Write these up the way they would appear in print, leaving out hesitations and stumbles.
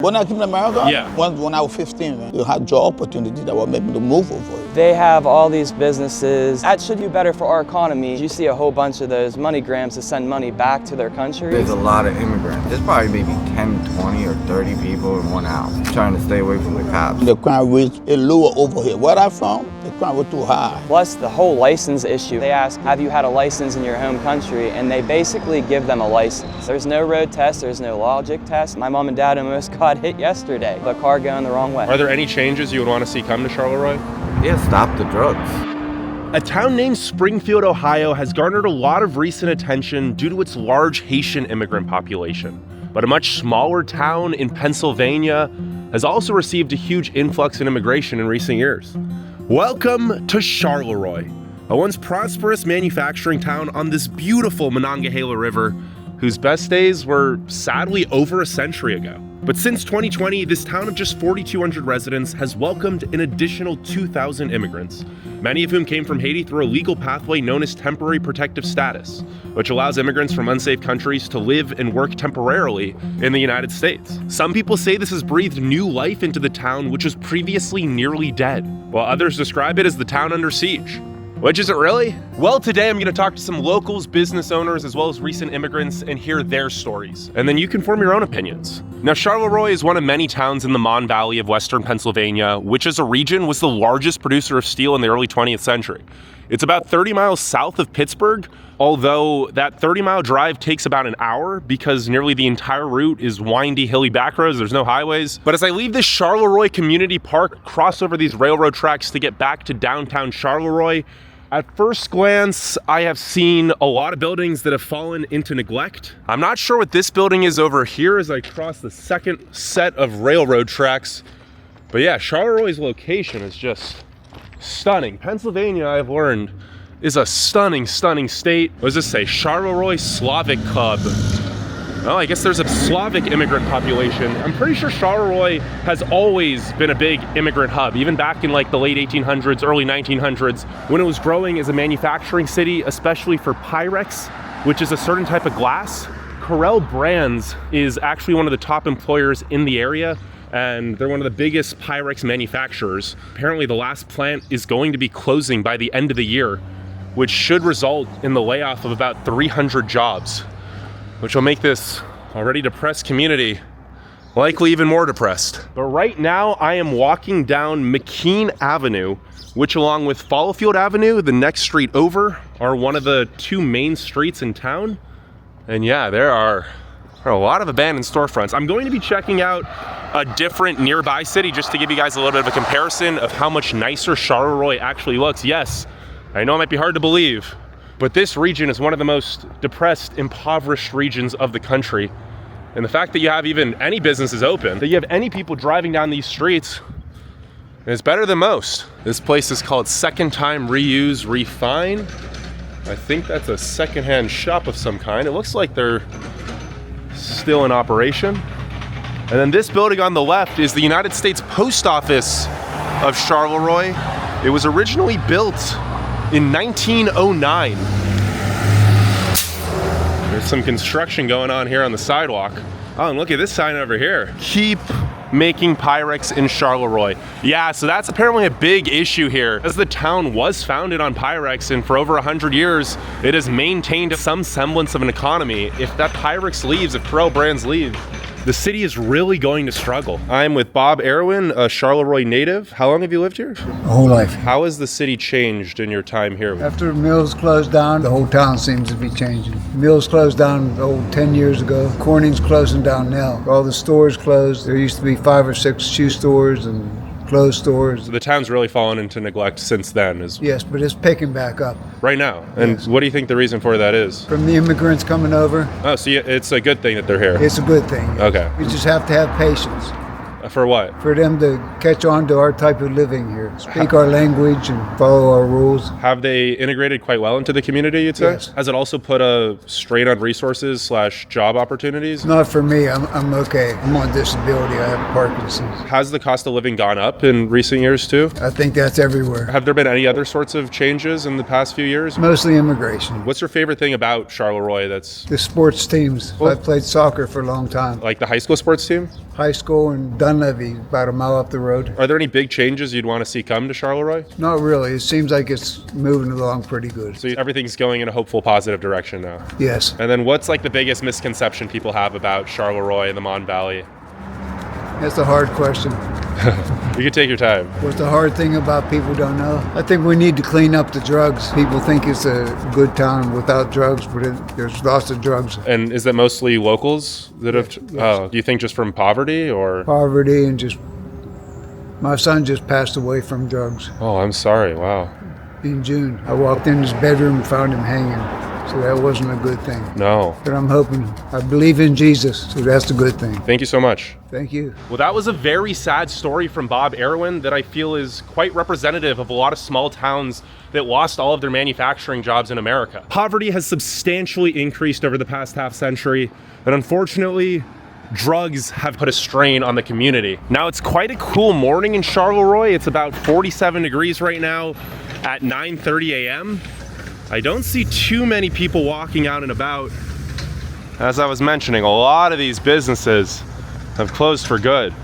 When I came to America, Yeah. when I was 15, you had job opportunity that would make me to move over. They have all these businesses. That should do better for our economy. You see a whole bunch of those money grams to send money back to their country. There's a lot of immigrants. There's probably maybe 10, 20, or 30 people in one house trying to stay away from the cops. The crime rate is lower over here. Where I'm from, the crime was too high. Plus the whole license issue. They ask, have you had a license in your home country? And they basically give them a license. There's no road test, there's no logic test. My mom and dad almost got hit yesterday. The car going the wrong way. Are there any changes you would want to see come to Charleroi? Yeah, stop the drugs. A town named Springfield, Ohio has garnered a lot of recent attention due to its large Haitian immigrant population. But a much smaller town in Pennsylvania has also received a huge influx in immigration in recent years. Welcome to Charleroi, a once prosperous manufacturing town on this beautiful Monongahela River, whose best days were sadly over a century ago. But since 2020, this town of just 4,200 residents has welcomed an additional 2,000 immigrants, many of whom came from Haiti through a legal pathway known as temporary protective status, which allows immigrants from unsafe countries to live and work temporarily in the United States. Some people say this has breathed new life into the town, which was previously nearly dead, while others describe it as the town under siege. Which is it really? Well, today I'm going to talk to some locals, business owners, as well as recent immigrants and hear their stories. And then you can form your own opinions. Now, Charleroi is one of many towns in the Mon Valley of Western Pennsylvania, which as a region was the largest producer of steel in the early 20th century. It's about 30 miles south of Pittsburgh, although that 30-mile drive takes about an hour because nearly the entire route is windy, hilly back roads. There's no highways. But as I leave this Charleroi Community Park, cross over these railroad tracks to get back to downtown Charleroi, at first glance, I have seen a lot of buildings that have fallen into neglect. I'm not sure what this building is over here as I cross the second set of railroad tracks. But yeah, Charleroi's location is just stunning. Pennsylvania, I've learned, is a stunning, stunning state. What does this say? Charleroi Slavic Club. Well, I guess there's a Slavic immigrant population. I'm pretty sure Charleroi has always been a big immigrant hub, even back in like the late 1800s, early 1900s, when it was growing as a manufacturing city, especially for Pyrex, which is a certain type of glass. Carrel Brands is actually one of the top employers in the area, and they're one of the biggest Pyrex manufacturers. Apparently the last plant is going to be closing by the end of the year, which should result in the layoff of about 300 jobs. Which will make this already depressed community likely even more depressed. But right now I am walking down McKean Avenue, which along with Fallowfield Avenue, the next street over, are one of the two main streets in town. And yeah, there are a lot of abandoned storefronts. I'm going to be checking out a different nearby city just to give you guys a little bit of a comparison of how much nicer Charleroi actually looks. Yes, I know it might be hard to believe, but this region is one of the most depressed, impoverished regions of the country. And the fact that you have even any businesses open, that you have any people driving down these streets, is better than most. This place is called Second Time Reuse Refine. I think that's a secondhand shop of some kind. It looks like they're still in operation. And then this building on the left is the United States Post Office of Charleroi. It was originally built in 1909. There's some construction going on here on the sidewalk. Oh, and look at this sign over here. Keep making Pyrex in Charleroi. Yeah, so that's apparently a big issue here, as the town was founded on Pyrex, and for over 100 years, it has maintained some semblance of an economy. If that Pyrex leaves, if Carrel Brands leave, the city is really going to struggle. I'm with Bob Erwin, a Charleroi native. How long have you lived here? My whole life. How has the city changed in your time here? After Mills closed down, the whole town seems to be changing. Mills closed down 10 years ago. Corning's closing down now. All the stores closed. There used to be 5 or 6 shoe stores and closed stores. So the town's really fallen into neglect since then. Yes, but it's picking back up. Right now. And Yes. what do you think the reason for that is? From the immigrants coming over, Oh, so it's a good thing that they're here. it's a good thing. Okay. We just have to have patience For what? for them to catch on to our type of living here, speak our language and follow our rules. Have they integrated quite well into the community, you'd say? Yes. Has it also put a strain on resources / job opportunities? Not for me. I'm okay. I'm on disability. I have Parkinson's. Has the cost of living gone up in recent years too? I think that's everywhere. Have there been any other sorts of changes in the past few years? Mostly immigration. What's your favorite thing about Charleroi that's The sports teams. I played soccer for a long time. like the high school sports team? high school in Dunleavy, about a mile up the road. Are there any big changes you'd want to see come to Charleroi? Not really. It seems like it's moving along pretty good. So everything's going in a hopeful, positive direction now. Yes. And then what's like the biggest misconception people have about Charleroi and the Mon Valley? That's a hard question. You can take your time. What's the hard thing about people don't know? I think we need to clean up the drugs. People think it's a good town without drugs, but there's lots of drugs. And is that mostly locals that have, do you think just from poverty or? Poverty and just, my son just passed away from drugs Oh, I'm sorry, wow. in June. I walked in his bedroom and found him hanging. So that wasn't a good thing. No. But I'm hoping, I believe in Jesus, so that's the good thing. Thank you so much. Thank you. Well, that was a very sad story from Bob Erwin that I feel is quite representative of a lot of small towns that lost all of their manufacturing jobs in America. Poverty has substantially increased over the past half century, and unfortunately, drugs have put a strain on the community. Now, it's quite a cool morning in Charleroi. It's about 47 degrees right now at 9:30 a.m. I don't see too many people walking out and about. As I was mentioning, a lot of these businesses have closed for good.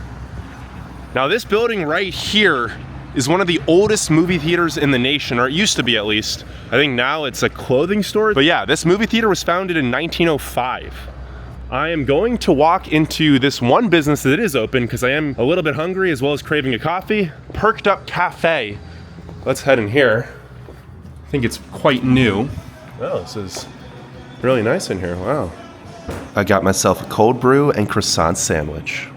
Now, this building right here is one of the oldest movie theaters in the nation, or it used to be at least. I think now it's a clothing store. But yeah, this movie theater was founded in 1905. I am going to walk into this one business that is open because I am a little bit hungry as well as craving a coffee. Perked Up Cafe. Let's head in here. I think it's quite new. Oh, this is really nice in here, wow. I got myself a cold brew and croissant sandwich.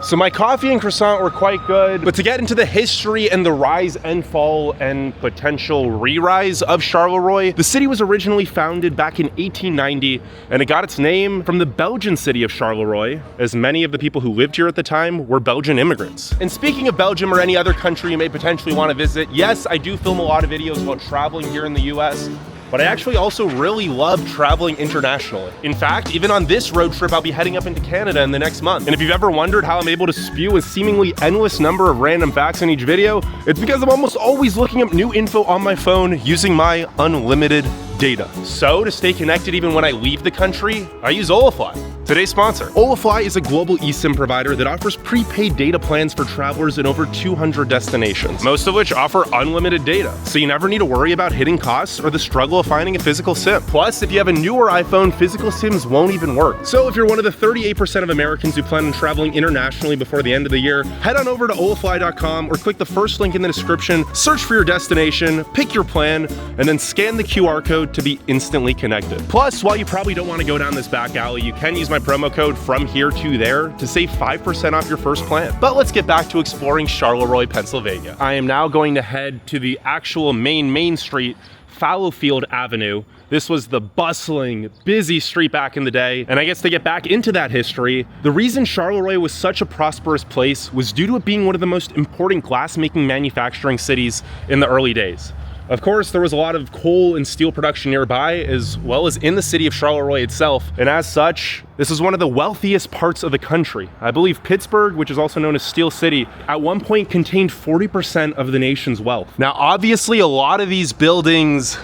So my coffee and croissant were quite good, but to get into the history and the rise and fall and potential re-rise of Charleroi, the city was originally founded back in 1890, and it got its name from the Belgian city of Charleroi, as many of the people who lived here at the time were Belgian immigrants. And speaking of Belgium or any other country you may potentially want to visit, yes, I do film a lot of videos about traveling here in the US, but I actually also really love traveling internationally. In fact, even on this road trip, I'll be heading up into Canada in the next month. And if you've ever wondered how I'm able to spew a seemingly endless number of random facts in each video, it's because I'm almost always looking up new info on my phone using my unlimited data. So to stay connected even when I leave the country, I use Olafly. Today's sponsor. Olafly is a global eSIM provider that offers prepaid data plans for travelers in over 200 destinations, most of which offer unlimited data, so you never need to worry about hitting costs or the struggle of finding a physical SIM. Plus, if you have a newer iPhone, physical SIMs won't even work. So if you're one of the 38% of Americans who plan on traveling internationally before the end of the year, head on over to olafly.com or click the first link in the description, search for your destination, pick your plan, and then scan the QR code to be instantly connected. Plus, while you probably don't want to go down this back alley, you can use my promo code from here to there to save 5% off your first plan. But let's get back to exploring Charleroi, Pennsylvania. I am now going to head to the actual main street, Fallowfield Avenue. This was the bustling, busy street back in the day, and I guess to get back into that history, the reason Charleroi was such a prosperous place was due to it being one of the most important glass-making manufacturing cities in the early days. Of course, there was a lot of coal and steel production nearby, as well as in the city of Charleroi itself, and as such, this is one of the wealthiest parts of the country. I believe Pittsburgh, which is also known as Steel City, at one point contained 40% of the nation's wealth. Now, obviously, a lot of these buildings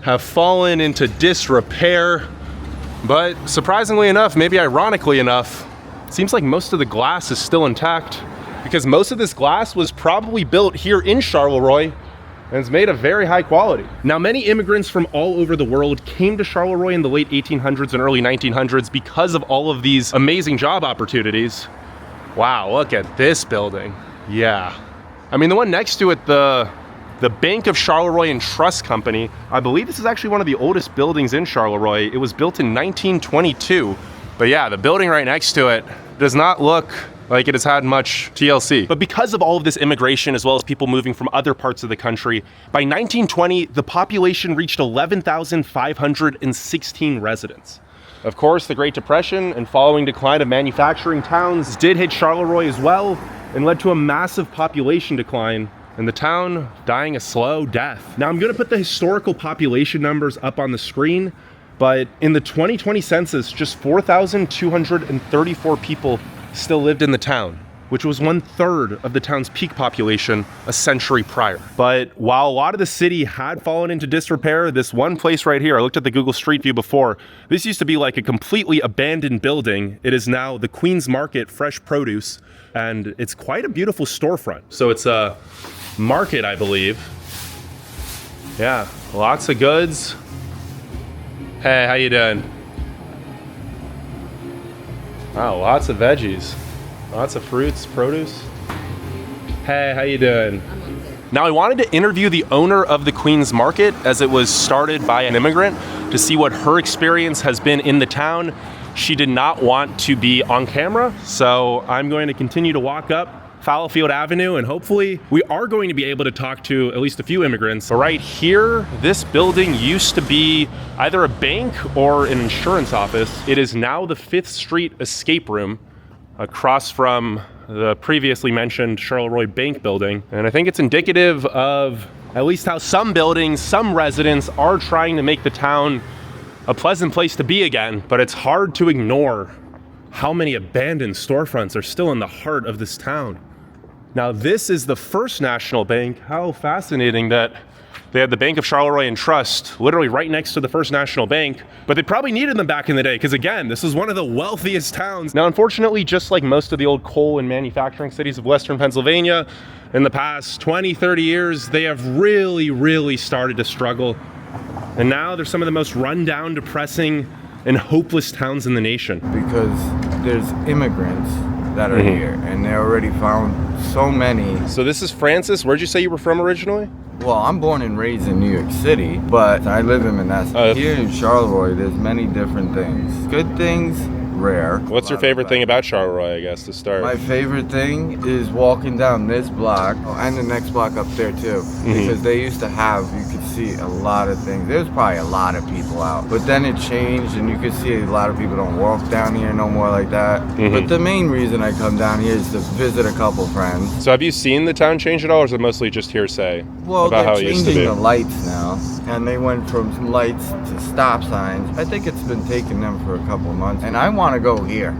have fallen into disrepair, but surprisingly enough, maybe ironically enough, it seems like most of the glass is still intact, because most of this glass was probably built here in Charleroi, and it's made of very high quality. Now, many immigrants from all over the world came to Charleroi in the late 1800s and early 1900s because of all of these amazing job opportunities. Wow, look at this building. Yeah. I mean, the one next to it, the Bank of Charleroi and Trust Company, I believe this is actually one of the oldest buildings in Charleroi. It was built in 1922. But yeah, the building right next to it does not look like it has had much TLC. But because of all of this immigration, as well as people moving from other parts of the country, by 1920, the population reached 11,516 residents. Of course, the Great Depression and following decline of manufacturing towns did hit Charleroi as well and led to a massive population decline and the town dying a slow death. Now, I'm gonna put the historical population numbers up on the screen, but in the 2020 census, just 4,234 people still lived in the town. which was 1/3 of the town's peak population a century prior. But while a lot of the city had fallen into disrepair, this one place right here, I looked at the Google Street View before, this used to be like a completely abandoned building. It is now the Queen's Market Fresh Produce, and it's quite a beautiful storefront. So it's a market, I believe. Yeah, lots of goods. Hey, how you doing? Wow, lots of veggies. Lots of fruits, produce. Hey, how you doing? Now, I wanted to interview the owner of the Queen's Market, as it was started by an immigrant, to see what her experience has been in the town. She did not want to be on camera, so I'm going to continue to walk up Fallowfield Avenue, and hopefully we are going to be able to talk to at least a few immigrants. But right here, this building used to be either a bank or an insurance office. It is now the 5th Street Escape Room, across from the previously mentioned Charleroi Bank building. And I think it's indicative of at least how some buildings, some residents are trying to make the town a pleasant place to be again, but it's hard to ignore how many abandoned storefronts are still in the heart of this town. Now, this is the First National Bank. How fascinating that they had the Bank of Charleroi and Trust literally right next to the First National Bank, but they probably needed them back in the day because, again, this is one of the wealthiest towns. Now, unfortunately, just like most of the old coal and manufacturing cities of Western Pennsylvania, in the past 20, 30 years, they have really started to struggle. And now they're some of the most rundown, depressing, and hopeless towns in the nation. Because there's immigrants that are here, and they already found so many. So this is Francis. Where'd you say you were from originally? Well, I'm born and raised in New York City, but I live in Manassas. Here in Charleroi, there's many different things. Good things, rare. What's your favorite thing about Charleroi, I guess, to start? My favorite thing is walking down this block, and the next block up there too, because they used to have, you could see a lot of things. There's probably a lot of people out, but then it changed, and you could see a lot of people don't walk down here no more like that. But the main reason I come down here is to visit a couple friends. So have you seen the town change at all, or is it mostly just hearsay Well, about how they're it used to changing be? the lights now, and they went from lights to stop signs. I think it's been taking them for a couple months, and I want to go here,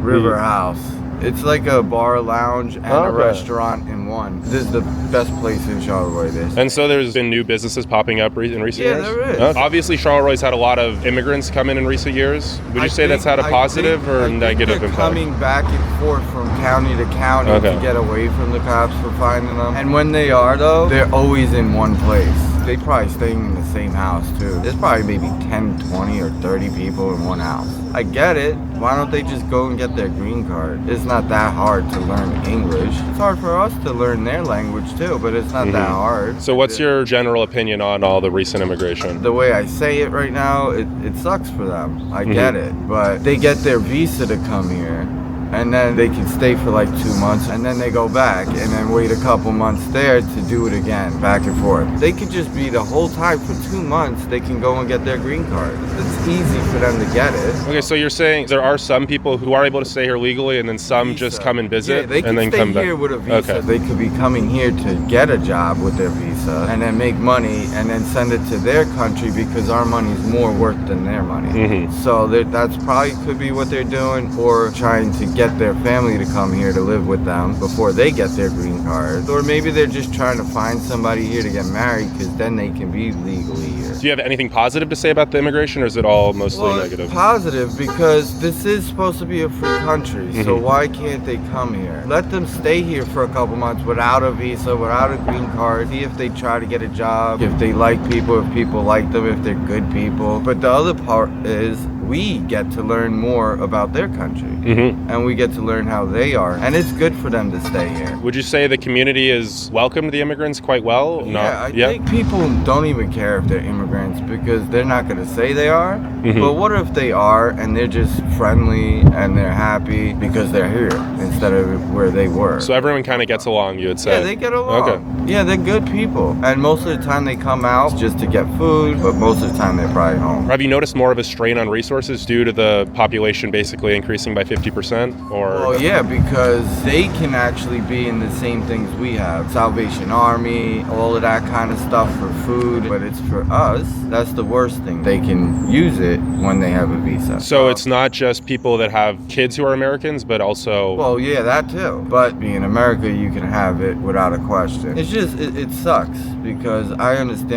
River House. It's like a bar, lounge, and a restaurant in one. This is the best place in Charleroi. And so there's been new businesses popping up in recent years? Yeah, there is. Obviously, Charleroi's had a lot of immigrants come in recent years. Would you say that's had a positive or negative impact? Coming back and forth from county to county to get away from the cops for finding them. And when they are, though, they're always in one place. They probably staying in the same house, too. There's probably maybe 10, 20, or 30 people in one house. I get it. Why don't they just go and get their green card? It's not that hard to learn English. It's hard for us to learn their language, too, but it's not that hard. So what's your general opinion on all the recent immigration? The way I say it right now, it sucks for them. I get it. But they get their visa to come here, and then they can stay for like 2 months, and then they go back and then wait a couple months there to do it again, back and forth. They could just be the whole time for 2 months, they can go and get their green card. It's easy for them to get it. Okay, so you're saying there are some people who are able to stay here legally, and then some just come and visit, Yeah, they can and then stay come back. here with a visa. Okay. They could be coming here to get a job with their visa, and then make money, and then send it to their country because our money is more worth than their money. So that's probably could be what they're doing, or trying to get their family to come here to live with them before they get their green card. Or maybe they're just trying to find somebody here to get married, because then they can be legally here. Do you have anything positive to say about the immigration, or is it all mostly negative? Positive, because this is supposed to be a free country, so why can't they come here? Let them stay here for a couple months without a visa, without a green card, see if they try to get a job, if they like people, if people like them, if they're good people. But the other part is we get to learn more about their country, and we get to learn how they are, and it's good for them to stay here. Would you say the community has welcomed the immigrants quite well? Yeah, I think people don't even care if they're immigrants, because they're not going to say they are. But what if they are, and they're just friendly, and they're happy because they're here instead of where they were? So everyone kind of gets along, you would say? Yeah, they get along. Okay. Yeah, they're good people. And most of the time they come out just to get food, but most of the time they're probably home. Have you noticed more of a strain on resources resources due to the population basically increasing by 50%? Or Well, yeah, because they can actually be in the same things we have. Salvation Army, all of that kind of stuff for food. But it's for us, that's the worst thing. They can use it when they have a visa. So it's not just people that have kids who are Americans, but also... Well, yeah, that too. But being in America, you can have it without a question. It's just, it sucks because I understand.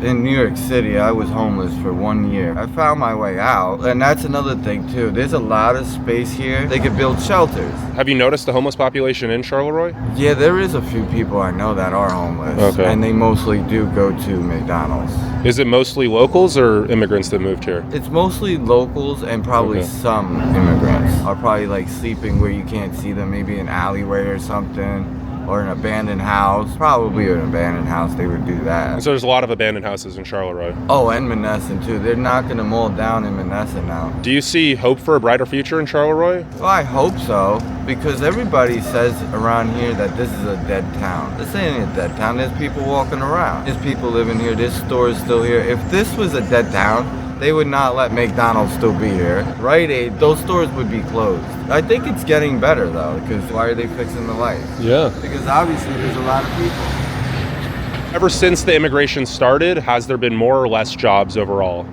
In New York City, I was homeless for 1 year. I found my way out. And that's another thing too. There's a lot of space here. They could build shelters. Have you noticed the homeless population in Charleroi? Yeah, there is a few people I know that are homeless. Okay. And they mostly do go to McDonald's. Is it mostly locals or immigrants that moved here? It's mostly locals and probably Okay. some immigrants are probably like sleeping where you can't see them, maybe an alleyway or something, or an abandoned house. Probably an abandoned house, they would do that. So there's a lot of abandoned houses in Charleroi. Oh, and Monessen too. They're knocking them all down in Monessen now. Do you see hope for a brighter future in Charleroi? Well, I hope so, because everybody says around here that this is a dead town. This ain't a dead town. There's people walking around. There's people living here. This store is still here. If this was a dead town, they would not let McDonald's still be here. Rite Aid, those stores would be closed. I think it's getting better though, because why are they fixing the lights? Yeah. Because obviously there's a lot of people. Ever since the immigration started, has there been more or less jobs overall?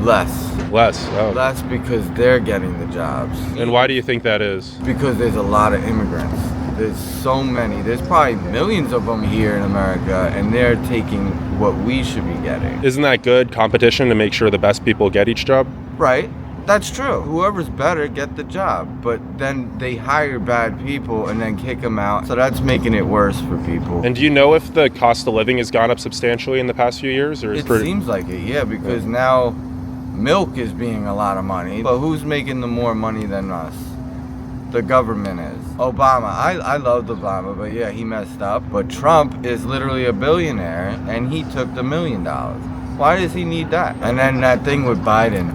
Less. Less. Oh. Less because they're getting the jobs. And why do you think that is? Because there's a lot of immigrants. There's so many. There's probably millions of them here in America, and they're taking what we should be getting. Isn't that good competition to make sure the best people get each job? Right. That's true. Whoever's better get the job, but then they hire bad people and then kick them out. So that's making it worse for people. And do you know if the cost of living has gone up substantially in the past few years? Or It seems like it, yeah, because now milk is being a lot of money. But who's making the more money than us? The government is. Obama, I loved Obama, but yeah, he messed up. But Trump is literally a billionaire, and he took the $1 million. Why does he need that? And then that thing with Biden.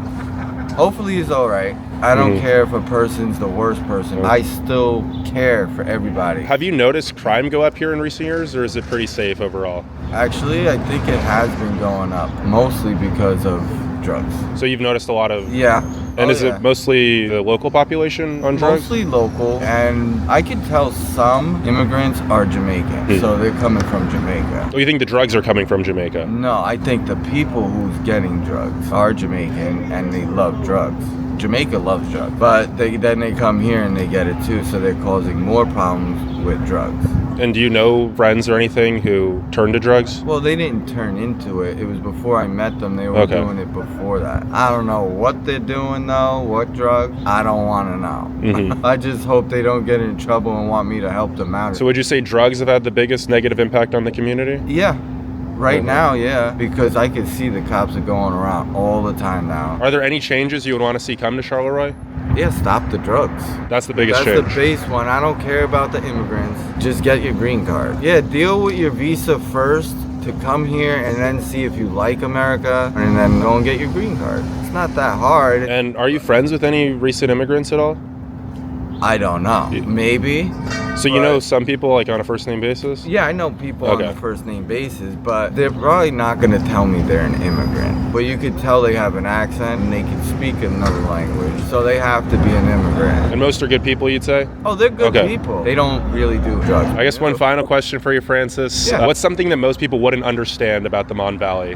Hopefully he's all right. I don't care if a person's the worst person. I still care for everybody. Have you noticed crime go up here in recent years, or is it pretty safe overall? Actually, I think it has been going up, mostly because of drugs. So you've noticed a lot of... Yeah. And is it mostly the local population on drugs? Mostly local, and I can tell some immigrants are Jamaican, so they're coming from Jamaica. Oh, you think the drugs are coming from Jamaica? No, I think the people who's getting drugs are Jamaican, and they love drugs. Jamaica loves drugs, but then they come here and they get it too, so they're causing more problems with drugs. And do you know friends or anything who turned to drugs? Well, they didn't turn into it. It was before I met them. They were doing it before that. I don't know what they're doing though, what drugs. I don't want to know. I just hope they don't get in trouble and want me to help them out. So would you say drugs have had the biggest negative impact on the community? Yeah. Right now, yeah, because I can see the cops are going around all the time now. Are there any changes you would want to see come to Charleroi? Yeah, stop the drugs. That's the biggest That's change. the base one. I don't care about the immigrants. Just get your green card. Yeah, deal with your visa first to come here and then see if you like America and then go and get your green card. It's not that hard. And are you friends with any recent immigrants at all? I don't know. Maybe. So you know some people like on a first name basis? Yeah, I know people on a first name basis, but they're probably not going to tell me they're an immigrant. But you could tell they have an accent and they can speak another language, so they have to be an immigrant. And most are good people, you'd say? Oh, they're good people. They don't really do drugs. I guess one final question for you, Francis. Yeah. What's something that most people wouldn't understand about the Mon Valley?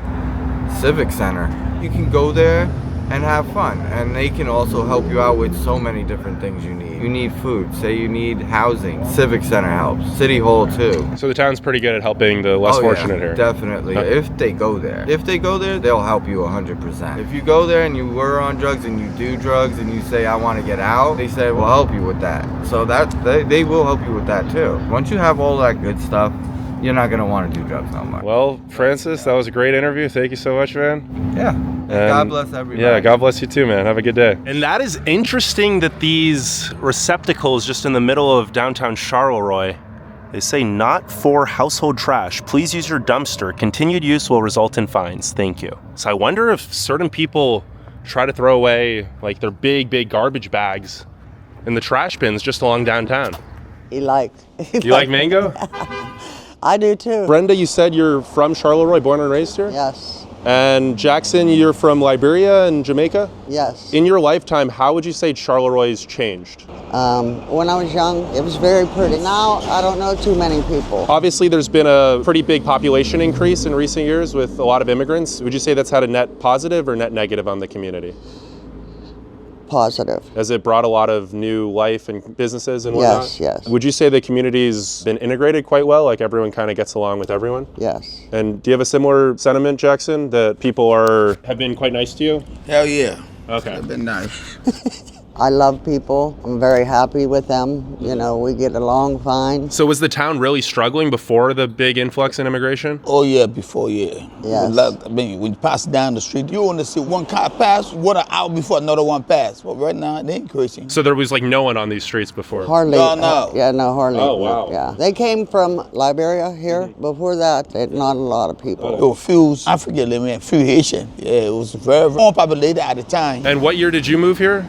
Civic Center. You can go there and have fun, and they can also help you out with so many different things you need. You need food, say you need housing, Civic Center helps. City Hall too. So the town's pretty good at helping the less fortunate here. Definitely. If they go there. If they go there, they'll help you 100%. If you go there and you were on drugs and you do drugs and you say, I want to get out, they say, we'll help you with that. So they will help you with that too. Once you have all that good stuff, you're not going to want to do drugs no more. Well, Francis, that was a great interview. Thank you so much, man. Yeah. God bless everybody. Yeah, God bless you too, man. Have a good day. And that is interesting that these receptacles just in the middle of downtown Charleroi, they say not for household trash. Please use your dumpster. Continued use will result in fines. Thank you. So I wonder if certain people try to throw away like their big garbage bags in the trash bins just along downtown. You like mango? I do too. Brenda, you said you're from Charleroi, born and raised here? Yes. And Jackson, you're from Liberia and Jamaica? Yes. In your lifetime, how would you say Charleroi changed? When I was young, it was very pretty. Now, I don't know too many people. Obviously, there's been a pretty big population increase in recent years with a lot of immigrants. Would you say that's had a net positive or net negative on the community? Positive. Has it brought a lot of new life and businesses and whatnot? Yes, yes. Would you say the community's been integrated quite well? Like everyone kind of gets along with everyone? Yes. And do you have a similar sentiment, Jackson, that people have been quite nice to you? Hell yeah. Okay. It's been nice. I love people. I'm very happy with them. You know, we get along fine. So was the town really struggling before the big influx in immigration? Oh yeah, before yeah. Yes. I mean, when you pass down the street, you only see one car pass, 1 hour before another one pass. But right now, they increasing. So there was like no one on these streets before? Hardly. No. Yeah, no, hardly. Oh, wow. Yeah. They came from Liberia here. Before that, not a lot of people. There were few African living, few Haitian. Yeah, it was very unpopulated at the time. And what year did you move here?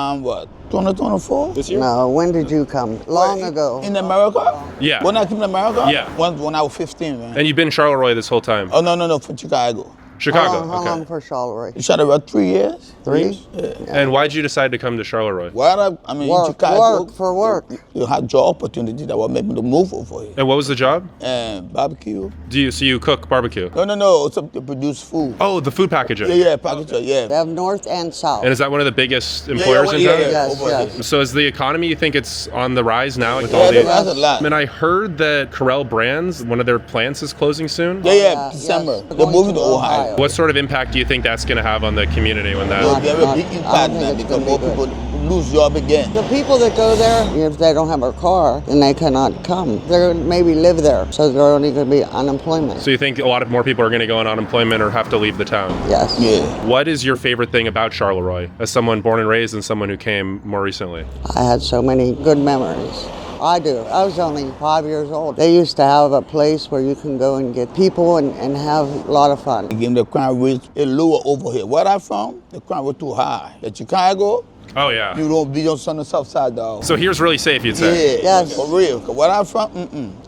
What? 2024? This year? No, when did you come? Long ago. In America? Yeah. When I came to America? Yeah. When I was 15, man. And you've been in Charleroi this whole time? Oh, no, from Chicago. Chicago, How long for Charleroi? You shot about 3 years? 3? Yeah. And why'd you decide to come to Charleroi? Well, I mean, in Work, Chicago, for work. you had job opportunity that would make me to move over here. And what was the job? And barbecue. So you cook barbecue? No, it's to produce food. Oh, the food packaging. Yeah, package, yeah. They have north and south. And is that one of the biggest employers in town? Yes, over yes. here. So is the economy, you think it's on the rise now with Yeah, all the... that's a lot. And I heard that Corel Brands, one of their plants is closing soon. Yeah, December. yes. They're Going moving to to Ohio. What sort of impact do you think that's going to have on the community when that... They have a big I impact, think man, it's because gonna more be good. people lose job again. The people that go there, if they don't have a car, then they cannot come. They're gonna maybe live there, so they're only going to be unemployment. So you think a lot of more people are going to go on unemployment or have to leave the town? Yes. Yeah. What is your favorite thing about Charleroi, as someone born and raised and someone who came more recently? I had so many good memories. I do. I was only 5 years old. They used to have a place where you can go and get people and have a lot of fun. Again, the crime rate is lower over here. Where I'm from, the crime rate too high. In Chicago, Oh, yeah. you don't be on the south side, dog. So here's really safe, you'd say? Yeah, Yes. for real. 'Cause where I'm from,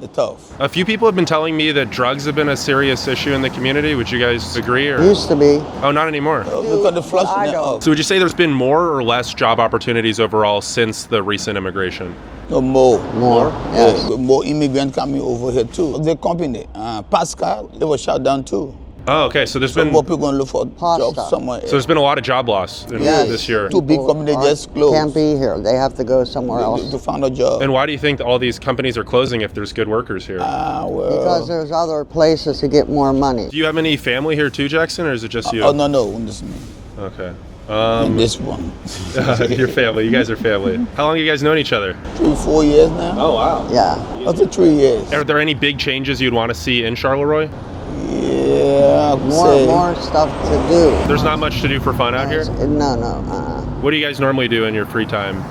it's tough. A few people have been telling me that drugs have been a serious issue in the community. Would you guys agree? Or? Used to be. Oh, not anymore. Because the flushing I that don't. up. So would you say there's been more or less job opportunities overall since the recent immigration? No more. More? Yes. Yeah, more immigrants coming over here too. The company, Pascal, they were shut down too. Oh, okay. So there's So been more people gonna look for Pasta. jobs somewhere else. so there's been a lot of job loss in Yes. this year. Two big companies just closed. Can't be here. They have to go somewhere to else. find a job. And why do you think all these companies are closing if there's good workers here? Well. Because there's other places to get more money. Do you have any family here too, Jackson, or is it just you? Oh no, this is me. Okay. And this one. Your family. You guys are family. How long have you guys known each other? 3-4 years now. Oh, wow. Yeah. Up to 3 years. Are there any big changes you'd want to see in Charleroi? Yeah, I would More say. more stuff to do. There's not much to do for fun out here? No. What do you guys normally do in your free time?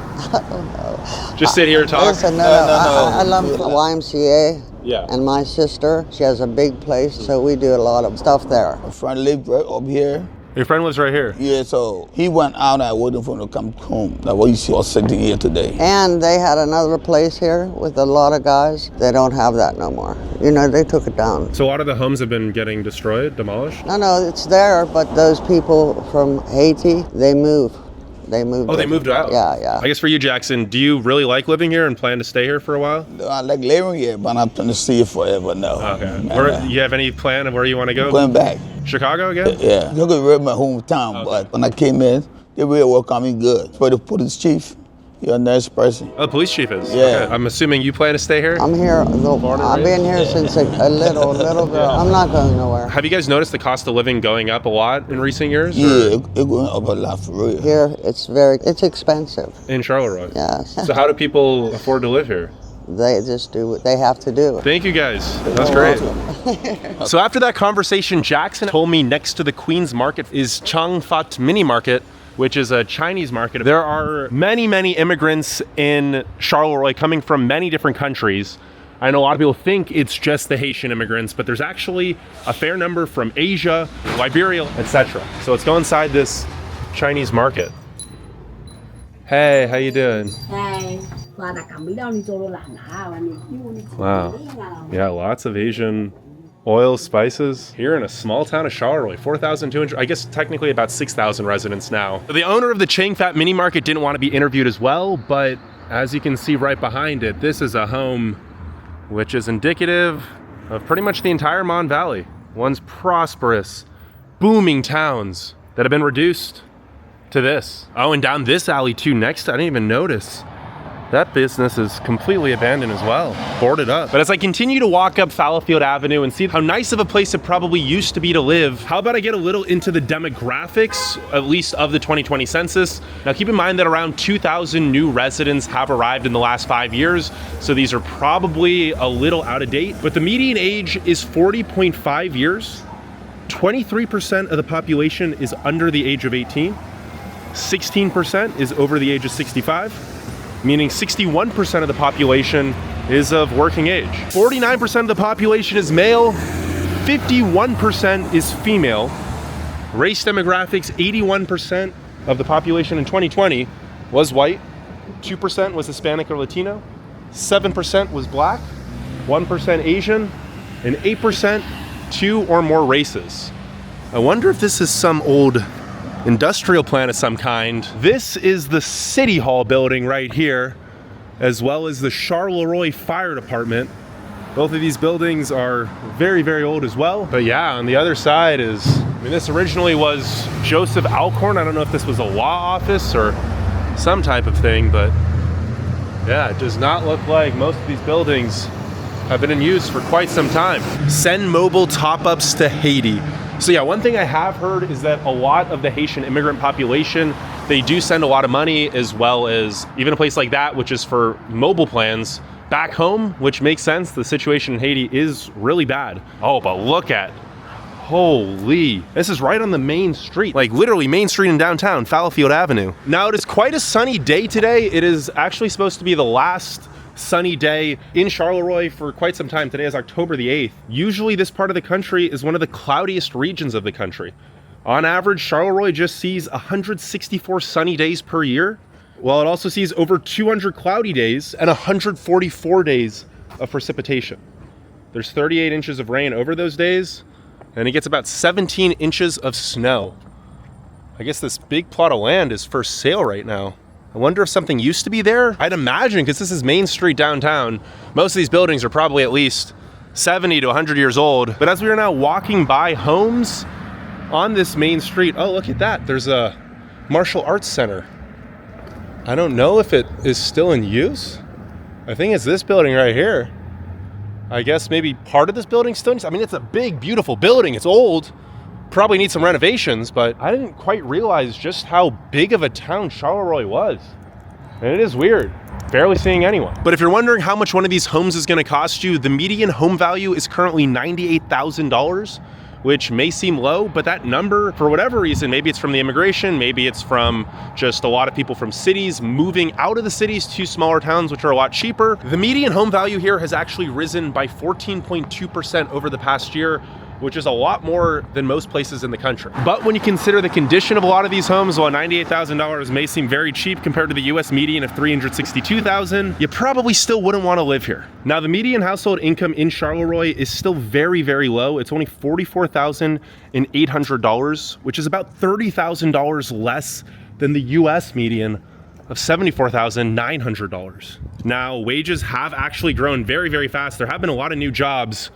Just sit here and talk? Listen, no. I love the YMCA. Yeah. And my sister, she has a big place, so we do a lot of stuff there. My friend lived right up here. Your friend lives right here. Yeah, so he went out and waiting for him to come home. That's why you see us sitting here today. And they had another place here with a lot of guys. They don't have that no more. You know, they took it down. So a lot of the homes have been getting destroyed, demolished? No, it's there, but those people from Haiti, they move. They moved. Oh, they moved out? Yeah. I guess for you, Jackson, do you really like living here and plan to stay here for a while? I like living here, but I'm not going to stay forever, no. Okay. You have any plan of where you want to go? Going back. Chicago again? Yeah. I could read my hometown, but when I came in, they really welcomed me good. For the police chief, you're a nice person. Oh, the police chief is? Yeah. Okay. I'm assuming you plan to stay here? I'm here. I've been here since a little girl. I'm not going nowhere. Have you guys noticed the cost of living going up a lot in recent years? Yeah, it going up a lot for real. Here, it's expensive. In Charleroi? Yes. So how do people afford to live here? They just do what they have to do. Thank you guys. That's great. So after that conversation, Jackson told me next to the Queen's Market is Chang Fat Mini Market, which is a Chinese market. There are many immigrants in Charleroi coming from many different countries. I know a lot of people think it's just the Haitian immigrants, but there's actually a fair number from Asia, Liberia, etc. So let's go inside this Chinese market. Hey, how you doing? Wow. Yeah, lots of Asian Oil, spices. Here in a small town of Charleroi, 4,200, I guess technically about 6,000 residents now. The owner of the Chang Fat Mini Market didn't want to be interviewed as well, but as you can see right behind it, this is a home which is indicative of pretty much the entire Mon Valley. Once prosperous, booming towns that have been reduced to this. Oh, and down this alley too next, I didn't even notice. That business is completely abandoned as well, boarded up. But as I continue to walk up Fallowfield Avenue and see how nice of a place it probably used to be to live, how about I get a little into the demographics, at least of the 2020 census. Now keep in mind that around 2,000 new residents have arrived in the last 5 years, so these are probably a little out of date, but the median age is 40.5 years. 23% of the population is under the age of 18. 16% is over the age of 65. Meaning 61% of the population is of working age. 49% of the population is male, 51% is female. Race demographics, 81% of the population in 2020 was white, 2% was Hispanic or Latino, 7% was black, 1% Asian, and 8% 2 or more races. I wonder if this is some old industrial plant of some kind. This is the City Hall building right here, as well as the Charleroi Fire Department. Both of these buildings are very, very old as well. But yeah, on the other side is, this originally was Joseph Alcorn. I don't know if this was a law office or some type of thing, but yeah, it does not look like most of these buildings have been in use for quite some time. Send mobile top-ups to Haiti. So yeah, one thing I have heard is that a lot of the Haitian immigrant population, they do send a lot of money, as well as even a place like that, which is for mobile plans, back home, which makes sense. The situation in Haiti is really bad. Oh, but look at, holy, this is right on the main street, like literally main street in downtown, Fallowfield Avenue. Now it is quite a sunny day today. It is actually supposed to be the last sunny day in Charleroi for quite some time. Today is October the 8th. Usually this part of the country is one of the cloudiest regions of the country. On average, Charleroi just sees 164 sunny days per year, while it also sees over 200 cloudy days and 144 days of precipitation. There's 38 inches of rain over those days, and it gets about 17 inches of snow. I guess this big plot of land is for sale right now. I wonder if something used to be there? I'd imagine, because this is Main Street downtown, most of these buildings are probably at least 70 to 100 years old. But as we are now walking by homes on this main street, oh, look at that. There's a martial arts center. I don't know if it is still in use. I think it's this building right here. I guess maybe part of this building still needs, it's a big, beautiful building. It's old. Probably needs some renovations, but I didn't quite realize just how big of a town Charleroi was. And it is weird, barely seeing anyone. But if you're wondering how much one of these homes is gonna cost you, the median home value is currently $98,000, which may seem low, but that number, for whatever reason, maybe it's from the immigration, maybe it's from just a lot of people from cities moving out of the cities to smaller towns, which are a lot cheaper. The median home value here has actually risen by 14.2% over the past year, which is a lot more than most places in the country. But when you consider the condition of a lot of these homes, while $98,000 may seem very cheap compared to the US median of $362,000, you probably still wouldn't want to live here. Now, the median household income in Charleroi is still very, very low. It's only $44,800, which is about $30,000 less than the US median of $74,900. Now, wages have actually grown very, very fast. There have been a lot of new jobs.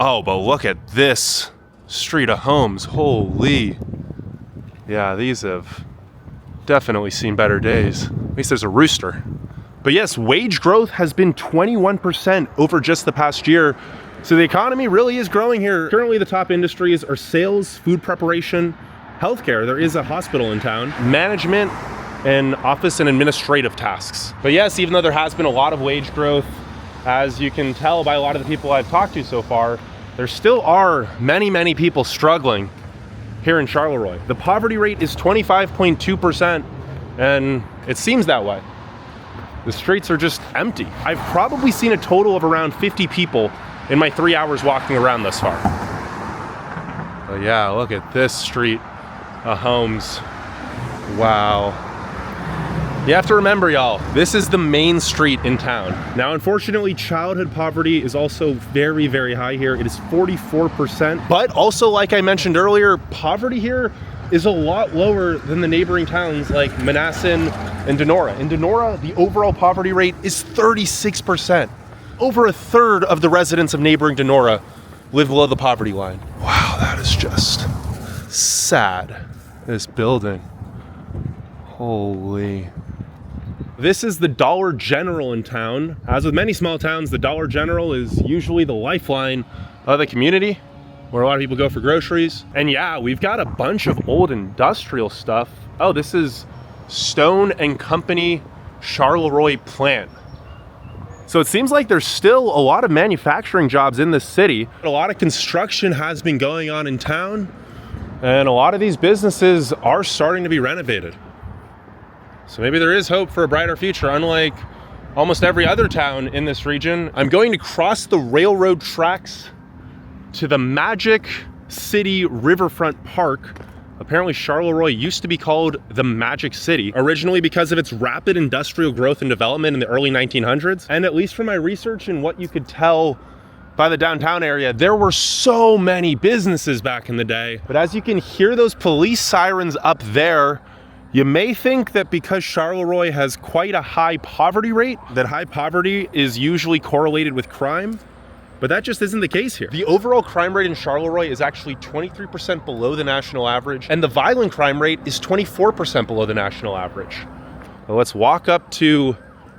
Oh, but look at this street of homes. Holy. Yeah, these have definitely seen better days. At least there's a rooster. But yes, wage growth has been 21% over just the past year. So the economy really is growing here. Currently, the top industries are sales, food preparation, healthcare. There is a hospital in town, management, and office and administrative tasks. But yes, even though there has been a lot of wage growth, as you can tell by a lot of the people I've talked to so far, there still are many, many people struggling here in Charleroi. The poverty rate is 25.2%, and it seems that way. The streets are just empty. I've probably seen a total of around 50 people in my 3 hours walking around thus far. But yeah, look at this street of homes. Wow. You have to remember, y'all, this is the main street in town. Now, unfortunately, childhood poverty is also very, very high here. It is 44%. But also, like I mentioned earlier, poverty here is a lot lower than the neighboring towns like Manassas and Donora. In Donora, the overall poverty rate is 36%. Over a third of the residents of neighboring Donora live below the poverty line. Wow, that is just sad. This building. Holy. This is the Dollar General in town. As with many small towns, the Dollar General is usually the lifeline of the community, where a lot of people go for groceries. And yeah, we've got a bunch of old industrial stuff. Oh, this is Stone and Company Charleroi plant. So it seems like there's still a lot of manufacturing jobs in this city. A lot of construction has been going on in town, and a lot of these businesses are starting to be renovated. So maybe there is hope for a brighter future, unlike almost every other town in this region. I'm going to cross the railroad tracks to the Magic City Riverfront Park. Apparently Charleroi used to be called the Magic City, originally because of its rapid industrial growth and development in the early 1900s. And at least from my research and what you could tell by the downtown area, there were so many businesses back in the day. But as you can hear those police sirens up there, you may think that because Charleroi has quite a high poverty rate, that high poverty is usually correlated with crime, but that just isn't the case here. The overall crime rate in Charleroi is actually 23% below the national average, and the violent crime rate is 24% below the national average. Well, let's walk up to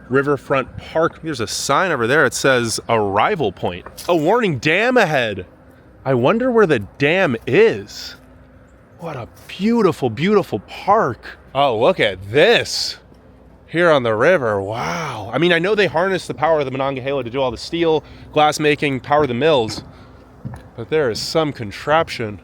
Riverfront Park. There's a sign over there. It says arrival point. A warning, dam ahead. I wonder where the dam is. What a beautiful, beautiful park. Oh, look at this here on the river. Wow. I mean, I know they harness the power of the Monongahela to do all the steel, glass making, power the mills, but there is some contraption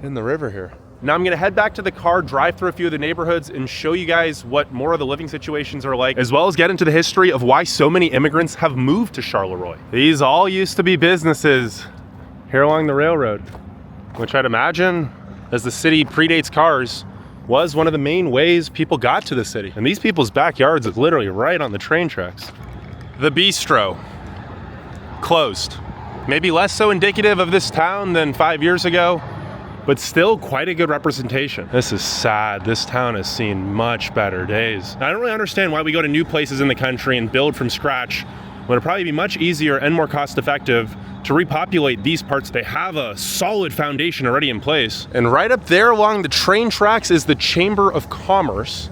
in the river here. Now I'm gonna head back to the car, drive through a few of the neighborhoods and show you guys what more of the living situations are like, as well as get into the history of why so many immigrants have moved to Charleroi. These all used to be businesses here along the railroad, which I'd imagine, as the city predates cars, was one of the main ways people got to the city. And these people's backyards is literally right on the train tracks. The bistro, closed. Maybe less so indicative of this town than 5 years ago, but still quite a good representation. This is sad. This town has seen much better days. I don't really understand why we go to new places in the country and build from scratch when it'd probably be much easier and more cost effective to repopulate these parts. They have a solid foundation already in place. And right up there along the train tracks is the Chamber of Commerce.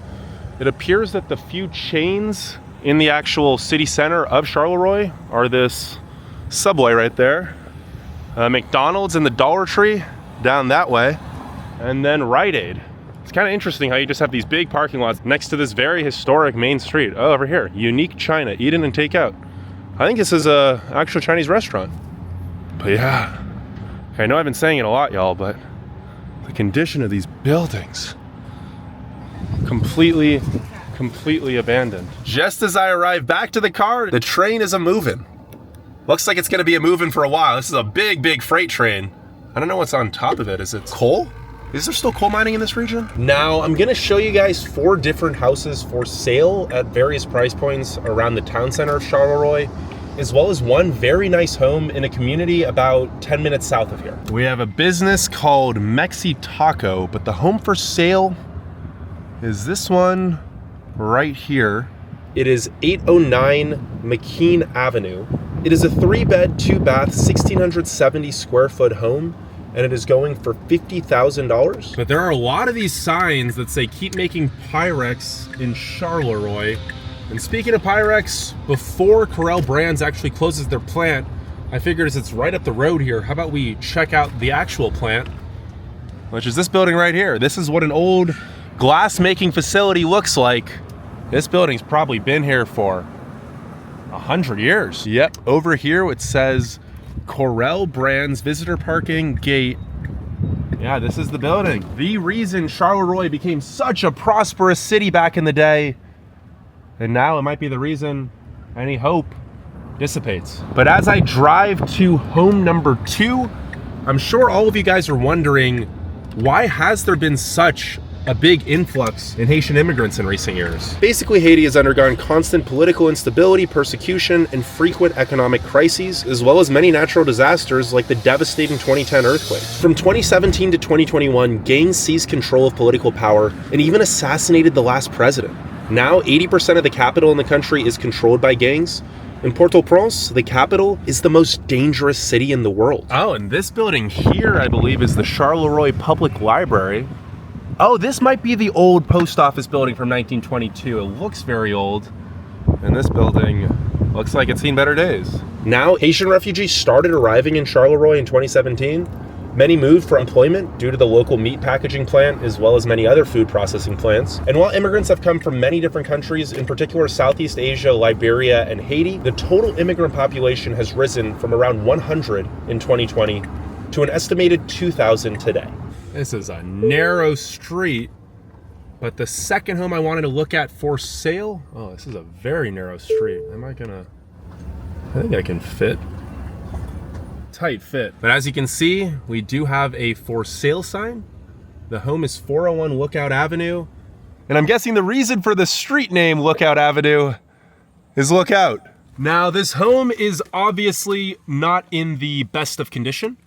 It appears that the few chains in the actual city center of Charleroi are this Subway right there, McDonald's and the Dollar Tree down that way, and then Rite Aid. It's kind of interesting how you just have these big parking lots next to this very historic main street. Oh, over here, Unique China, eat in and take out. I think this is a actual Chinese restaurant. But yeah, I know I've been saying it a lot, y'all, but the condition of these buildings, completely abandoned. Just as I arrive back to the car, the train is a-moving. Looks like it's gonna be a-moving for a while. This is a big freight train. I don't know what's on top of it. Is it coal? Is there still coal mining in this region? Now, I'm gonna show you guys 4 different houses for sale at various price points around the town center of Charleroi, as well as one very nice home in a community about 10 minutes south of here. We have a business called Mexi Taco, but the home for sale is this one right here. It is 809 McKean Avenue. It is a 3-bed, 2-bath, 1,670 square foot home, and it is going for $50,000. But there are a lot of these signs that say keep making Pyrex in Charleroi. And speaking of Pyrex, before Corel Brands actually closes their plant, I figured as it's right up the road here, how about we check out the actual plant, which is this building right here. This is what an old glass making facility looks like. This building's probably been here for 100 years. Yep, over here it says Corel Brands Visitor Parking Gate. Yeah, this is the building. The reason Charleroi became such a prosperous city back in the day, and now it might be the reason any hope dissipates. But as I drive to home number 2, I'm sure all of you guys are wondering, why has there been such a big influx in Haitian immigrants in recent years. Basically, Haiti has undergone constant political instability, persecution, and frequent economic crises, as well as many natural disasters like the devastating 2010 earthquake. From 2017 to 2021, gangs seized control of political power and even assassinated the last president. Now, 80% of the capital in the country is controlled by gangs. In Port-au-Prince, the capital, is the most dangerous city in the world. Oh, and this building here, I believe, is the Charleroi Public Library. Oh, this might be the old post office building from 1922. It looks very old. And this building looks like it's seen better days. Now, Haitian refugees started arriving in Charleroi in 2017. Many moved for employment due to the local meat packaging plant, as well as many other food processing plants. And while immigrants have come from many different countries, in particular Southeast Asia, Liberia, and Haiti, the total immigrant population has risen from around 100 in 2020 to an estimated 2,000 today. This is a narrow street, but the second home I wanted to look at for sale, oh, this is a very narrow street. I think I can fit. Tight fit. But as you can see, we do have a for sale sign. The home is 401 Lookout Avenue. And I'm guessing the reason for the street name Lookout Avenue is lookout. Now, this home is obviously not in the best of condition,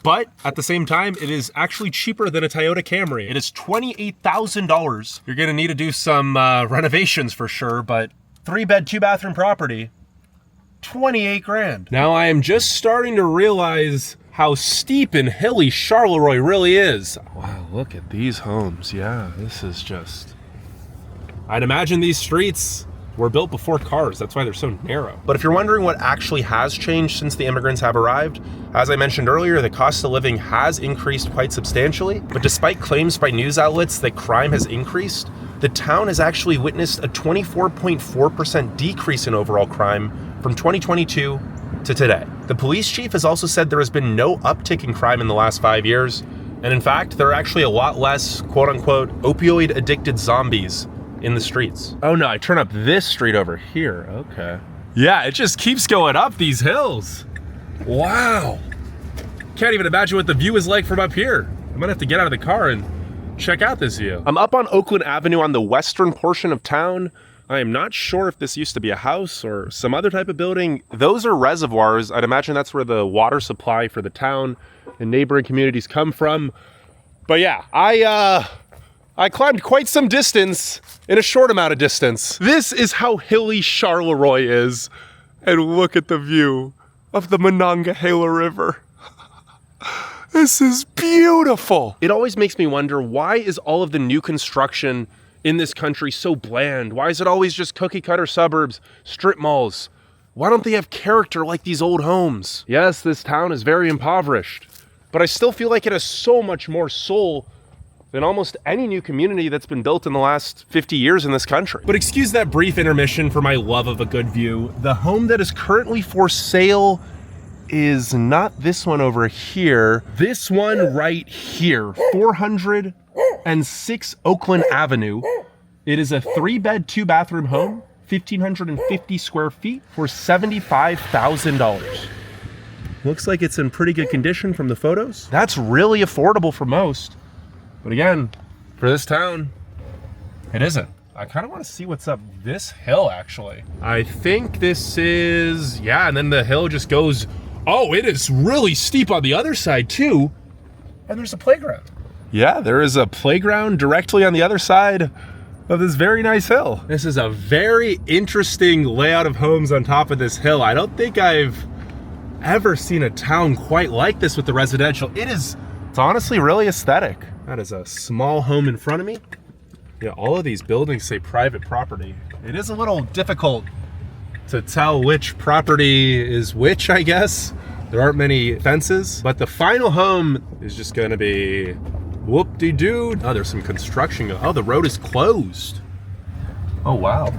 but at the same time, it is actually cheaper than a Toyota Camry. It is $28,000. You're gonna need to do some renovations for sure, but 3-bed, 2-bathroom property, 28 grand. Now I am just starting to realize how steep and hilly Charleroi really is. Wow, look at these homes. Yeah, this is just... I'd imagine these streets were built before cars. That's why they're so narrow. But if you're wondering what actually has changed since the immigrants have arrived, as I mentioned earlier, the cost of living has increased quite substantially. But despite claims by news outlets that crime has increased, the town has actually witnessed a 24.4% decrease in overall crime from 2022 to today. The police chief has also said there has been no uptick in crime in the last 5 years. And in fact, there are actually a lot less, quote unquote, opioid addicted zombies in the streets. Oh no, I turn up this street over here. Okay. Yeah, it just keeps going up these hills. Wow. Can't even imagine what the view is like from up here. I might have to get out of the car and check out this view. I'm up on Oakland Avenue on the western portion of town. I am not sure if this used to be a house or some other type of building. Those are reservoirs. I'd imagine that's where the water supply for the town and neighboring communities come from. But yeah, I climbed quite some distance in a short amount of distance. This is how hilly Charleroi is. And look at the view of the Monongahela River. This is beautiful. It always makes me wonder, why is all of the new construction in this country so bland? Why is it always just cookie cutter suburbs, strip malls? Why don't they have character like these old homes? Yes, this town is very impoverished, but I still feel like it has so much more soul than almost any new community that's been built in the last 50 years in this country. But excuse that brief intermission for my love of a good view. The home that is currently for sale is not this one over here. This one right here, 406 Oakland Avenue. It is a 3-bed, 2-bathroom home, 1,550 square feet for $75,000. Looks like it's in pretty good condition from the photos. That's really affordable for most. But again, for this town, it isn't. I kind of want to see what's up this hill, actually. I think this is, yeah, and then the hill just goes, oh, it is really steep on the other side too. And there's a playground. Yeah, there is a playground directly on the other side of this very nice hill. This is a very interesting layout of homes on top of this hill. I don't think I've ever seen a town quite like this with the residential. It's honestly really aesthetic. That is a small home in front of me. Yeah, all of these buildings say private property. It is a little difficult to tell which property is which, I guess. There aren't many fences, but the final home is just gonna be whoop-de-doo. Oh, there's some construction. Oh, the road is closed. Oh, wow.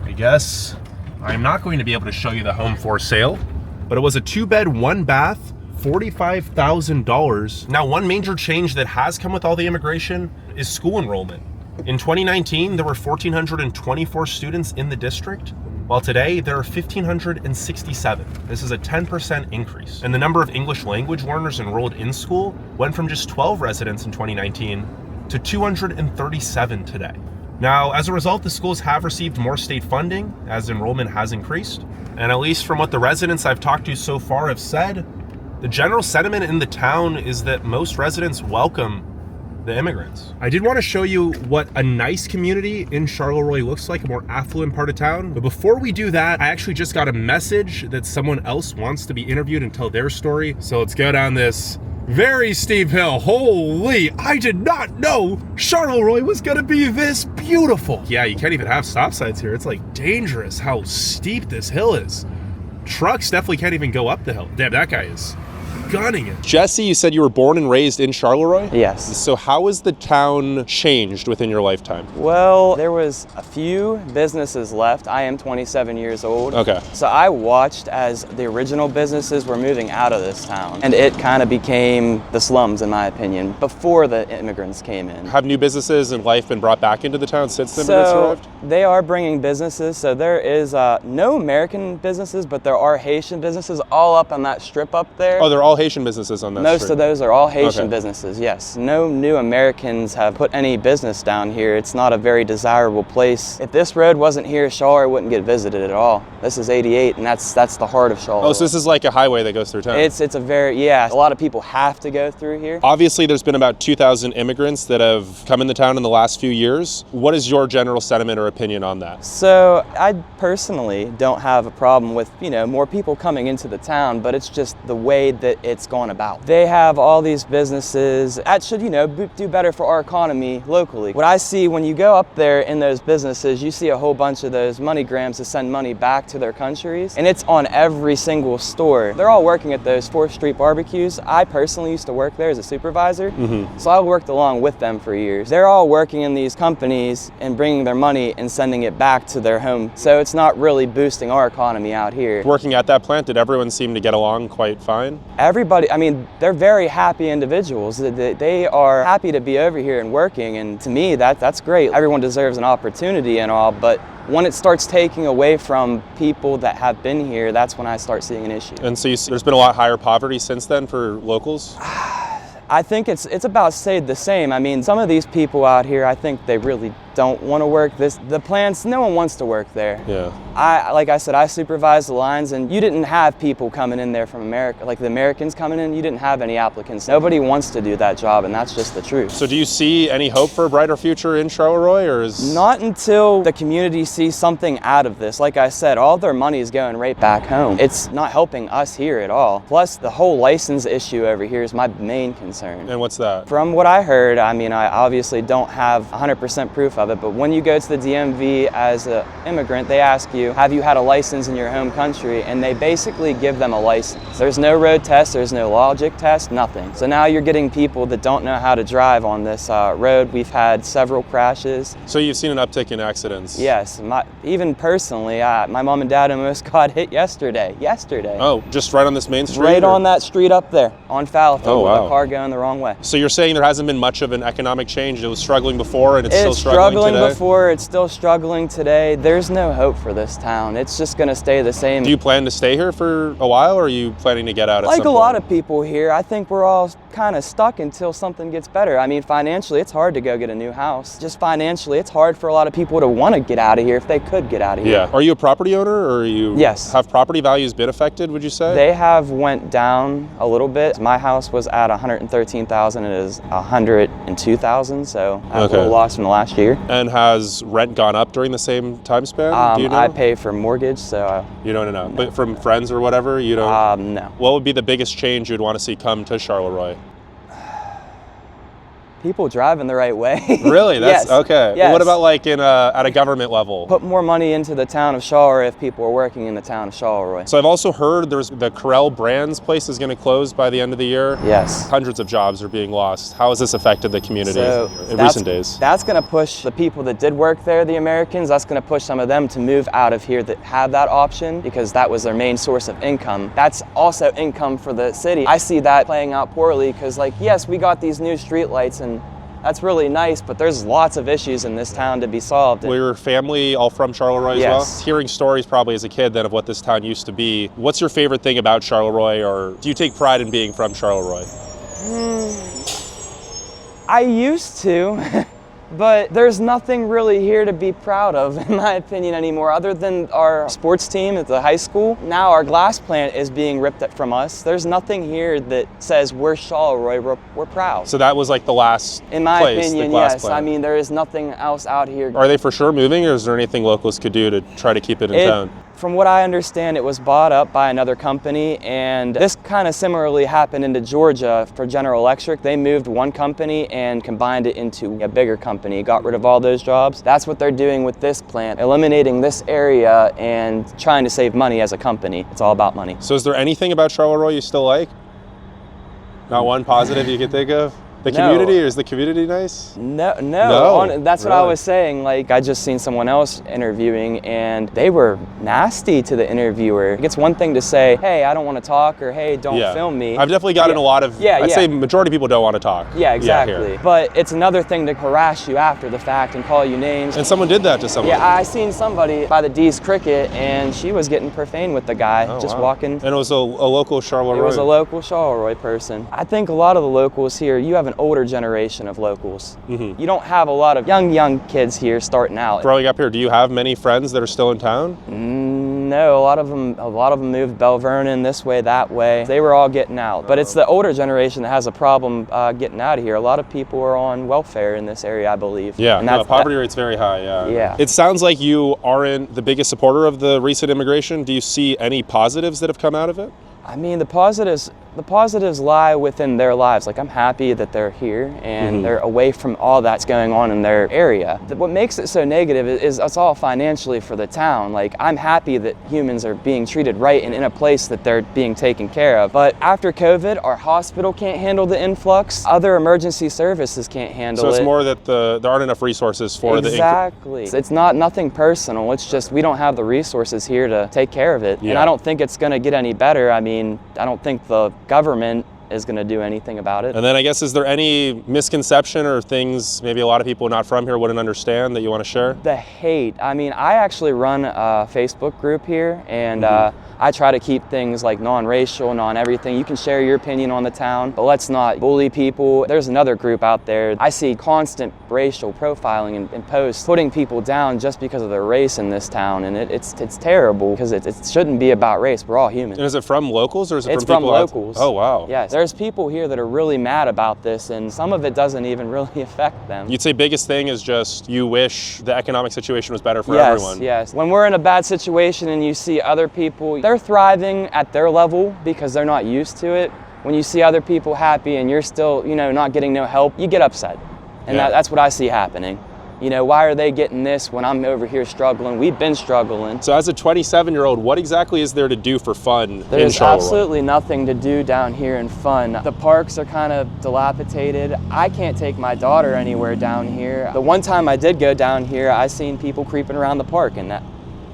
I guess I'm not going to be able to show you the home for sale, but it was a 2-bed, 1-bath, $45,000. Now, one major change that has come with all the immigration is school enrollment. In 2019, there were 1,424 students in the district, while today there are 1,567. This is a 10% increase. And the number of English language learners enrolled in school went from just 12 residents in 2019 to 237 today. Now, as a result, the schools have received more state funding as enrollment has increased. And at least from what the residents I've talked to so far have said, the general sentiment in the town is that most residents welcome the immigrants. I did want to show you what a nice community in Charleroi looks like, a more affluent part of town. But before we do that, I actually just got a message that someone else wants to be interviewed and tell their story. So let's go down this very steep hill. Holy, I did not know Charleroi was gonna be this beautiful. Yeah, you can't even have stop signs here. It's like dangerous how steep this hill is. Trucks definitely can't even go up the hill. Damn, that guy is gunning it. Jesse, you said you were born and raised in Charleroi? Yes. So how has the town changed within your lifetime? Well, there was a few businesses left. I am 27 years old. Okay. So I watched as the original businesses were moving out of this town, and it kind of became the slums, in my opinion, before the immigrants came in. Have new businesses and life been brought back into the town since the immigrants arrived? They are bringing businesses. So there is no American businesses, but there are Haitian businesses all up on that strip up there. Oh, they're all Haitian businesses on that Most street. of those are all Haitian Okay. businesses, yes. No new Americans have put any business down here. It's not a very desirable place. If this road wasn't here, Charleroi wouldn't get visited at all. This is 88, and that's the heart of Charleroi. Oh, so this is like a highway that goes through town? It's a very, yeah, a lot of people have to go through here. Obviously, there's been about 2,000 immigrants that have come in the town in the last few years. What is your general sentiment or opinion on that? So I personally don't have a problem with, more people coming into the town, but it's just the way that it's gone about. They have all these businesses that should, do better for our economy locally. What I see when you go up there in those businesses, you see a whole bunch of those MoneyGrams to send money back to their countries, and it's on every single store. They're all working at those 4th Street barbecues. I personally used to work there as a supervisor, so I worked along with them for years. They're all working in these companies and bringing their money and sending it back to their home, so it's not really boosting our economy out here. Working at that plant, did everyone seem to get along quite fine? Everybody, they're very happy individuals. They are happy to be over here and working, and to me, that's great. Everyone deserves an opportunity and all, but when it starts taking away from people that have been here, that's when I start seeing an issue. And so there's been a lot higher poverty since then for locals? I think it's about stayed the same. Some of these people out here, I think they really don't want to work the plants. No one wants to work there. Yeah. Like I said, I supervised the lines, and you didn't have people coming in there from America, like the Americans coming in, you didn't have any applicants. Nobody wants to do that job, and that's just the truth. So do you see any hope for a brighter future in Charleroi, or is... Not until the community sees something out of this. Like I said, all their money is going right back home. It's not helping us here at all. Plus, the whole license issue over here is my main concern. And what's that? From what I heard, I obviously don't have 100% proof of it, but when you go to the DMV as an immigrant, they ask you, have you had a license in your home country? And they basically give them a license. There's no road test, there's no logic test, nothing. So now you're getting people that don't know how to drive on this road. We've had several crashes. So you've seen an uptick in accidents? Yes, even personally, my mom and dad almost got hit yesterday. Oh, just right on this main street? Right on that street up there, on Fallowfield, with a car going the wrong way. So you're saying there hasn't been much of an economic change? It was struggling before and it's still struggling today? Before, it's still struggling today. There's no hope for this town. It's just going to stay the same. Do you plan to stay here for a while, or are you planning to get out at some point? Like a lot of people here, I think we're all kind of stuck until something gets better. Financially, it's hard to go get a new house. Just financially, it's hard for a lot of people to want to get out of here if they could get out of here. Yeah. Are you a property owner, or Yes. Have property values been affected, would you say? They have went down a little bit. My house was at $113,000 and it is $102,000, so I have a little loss from the last year. And has rent gone up during the same time span? Do you know? I pay for mortgage, so... You don't know? No. But from friends or whatever, you don't? No. What would be the biggest change you'd want to see come to Charleroi? People driving the right way. Really? That's yes. okay. Yes. Well, what about like at a government level? Put more money into the town of Charleroi if people are working in the town of Charleroi. So I've also heard there's the Corel Brands place is going to close by the end of the year. Yes. Hundreds of jobs are being lost. How has this affected the community in recent days? That's going to push the people that did work there, the Americans, that's going to push some of them to move out of here that have that option because that was their main source of income. That's also income for the city. I see that playing out poorly because yes, we got these new streetlights and that's really nice, but there's lots of issues in this town to be solved. Were your family all from Charleroi as well? Hearing stories probably as a kid then of what this town used to be. What's your favorite thing about Charleroi, or do you take pride in being from Charleroi? I used to, but there's nothing really here to be proud of, in my opinion, anymore, other than our sports team at the high school. Now our glass plant is being ripped from us. There's nothing here that says we're Charleroi, we're proud. So that was like the last In my place, opinion, the glass yes. plant. I mean, there is nothing else out here. Are they for sure moving, or is there anything locals could do to try to keep it in town? From what I understand, it was bought up by another company, and this kind of similarly happened into Georgia for General Electric. They moved one company and combined it into a bigger company, got rid of all those jobs. That's what they're doing with this plant, eliminating this area and trying to save money as a company. It's all about money. So is there anything about Charleroi you still like? Not one positive you can think of? The community, or is the community nice? No. That's what I Really? was saying. Like, I just seen someone else interviewing, and they were nasty to the interviewer. It's one thing to say, hey, I don't want to talk, or hey, don't film me. I've definitely gotten a lot of, I'd say majority of people don't want to talk. Yeah, exactly. Here. But it's another thing to harass you after the fact and call you names. And someone did that to someone. Yeah, I seen somebody by the D's Cricket, and she was getting profane with the guy, walking. And it was a local Charleroi. It was a local Charleroi person. I think a lot of the locals here, you have an older generation of locals. You don't have a lot of young kids here starting out. Growing up here, do you have many friends that are still in town? No, a lot of them moved Bell Vernon this way, that way. They were all getting out. But it's the older generation that has a problem getting out of here. A lot of people are on welfare in this area, I believe. Yeah, and poverty rate's very high, Yeah. It sounds like you aren't the biggest supporter of the recent immigration. Do you see any positives that have come out of it? I mean, the positives lie within their lives. Like, I'm happy that they're here and they're away from all that's going on in their area. What makes it so negative is it's all financially for the town. Like, I'm happy that humans are being treated right and in a place that they're being taken care of. But after COVID, our hospital can't handle the influx. Other emergency services can't handle it. So it's more that there aren't enough resources for Exactly. It's nothing personal. It's just we don't have the resources here to take care of it. Yeah. And I don't think it's going to get any better. I mean, I don't think the government is going to do anything about it. And then I guess, is there any misconception or things maybe a lot of people not from here wouldn't understand that you want to share? The hate. I mean, I actually run a Facebook group here, and I try to keep things like non-racial, non-everything. You can share your opinion on the town, but let's not bully people. There's another group out there. I see constant racial profiling and posts putting people down just because of their race in this town, and it's terrible because it shouldn't be about race. We're all human. And is it from locals, or is it It's from people from locals. Oh, wow. Yes, there's people here that are really mad about this, and some of it doesn't even really affect them. You'd say biggest thing is just you wish the economic situation was better for everyone. Yes. When we're in a bad situation and you see other people, they're thriving at their level because they're not used to it. When you see other people happy and you're still, not getting no help, you get upset. And that's what I see happening. Why are they getting this when I'm over here struggling? We've been struggling. So as a 27-year-old, what exactly is there to do for fun in Charleroi? There's absolutely nothing to do down here in fun. The parks are kind of dilapidated. I can't take my daughter anywhere down here. The one time I did go down here, I seen people creeping around the park, and that